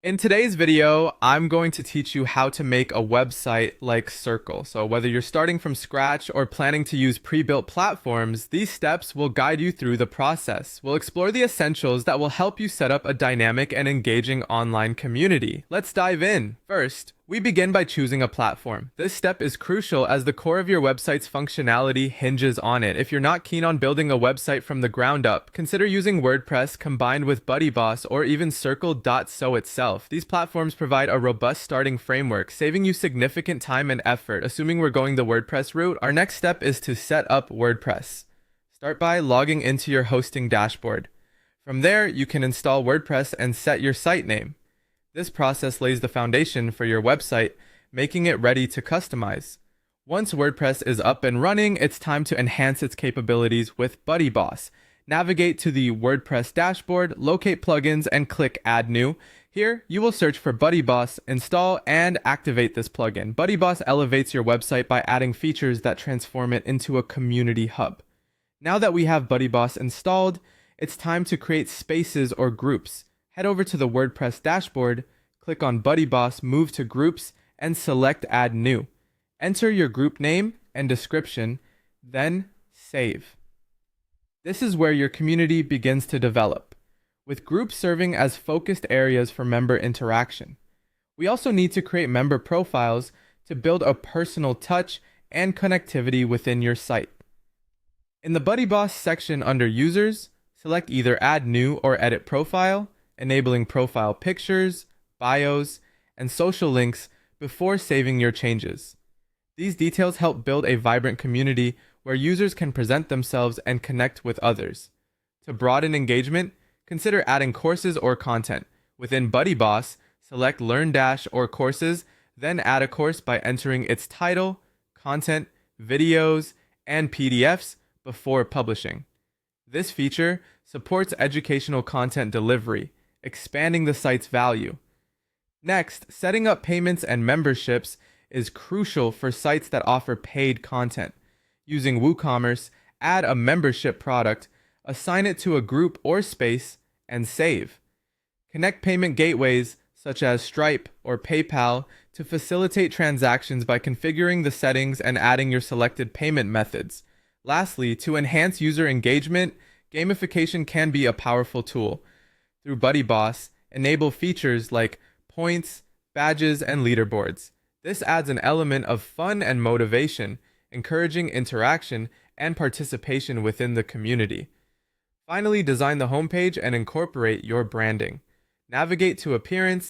In today's video, I'm going to teach you how to make a website like Circle. So whether you're starting from scratch or planning to use pre-built platforms, these steps will guide you through the process. We'll explore the essentials that will help you set up a dynamic and engaging online community. Let's dive in. First, we begin by choosing a platform. This step is crucial as the core of your website's functionality hinges on it. If you're not keen on building a website from the ground up, consider using WordPress combined with BuddyBoss or even Circle.so itself. These platforms provide a robust starting framework, saving you significant time and effort. Assuming we're going the WordPress route, our next step is to set up WordPress. Start by logging into your hosting dashboard. From there, you can install WordPress and set your site name. This process lays the foundation for your website, making it ready to customize. Once WordPress is up and running, it's time to enhance its capabilities with BuddyBoss. Navigate to the WordPress dashboard, locate plugins, and click Add New. Here, you will search for BuddyBoss, install, and activate this plugin. BuddyBoss elevates your website by adding features that transform it into a community hub. Now that we have BuddyBoss installed, it's time to create spaces or groups. Head over to the WordPress dashboard, click on BuddyBoss, move to Groups, and select Add New. Enter your group name and description, then save. This is where your community begins to develop, with groups serving as focused areas for member interaction. We also need to create member profiles to build a personal touch and connectivity within your site. In the BuddyBoss section under Users, select either Add New or Edit Profile, enabling profile pictures, bios, and social links before saving your changes. These details help build a vibrant community where users can present themselves and connect with others. To broaden engagement, consider adding courses or content. Within BuddyBoss, select Learn Dash or Courses, then add a course by entering its title, content, videos, and PDFs before publishing. This feature supports educational content delivery, expanding the site's value. Next, setting up payments and memberships is crucial for sites that offer paid content. Using WooCommerce, add a membership product, assign it to a group or space, and save. Connect payment gateways such as Stripe or PayPal to facilitate transactions by configuring the settings and adding your selected payment methods. Lastly, to enhance user engagement, gamification can be a powerful tool. Through BuddyBoss, enable features like points, badges, and leaderboards. This adds an element of fun and motivation, encouraging interaction and participation within the community. Finally, design the homepage and incorporate your branding. Navigate to appearance,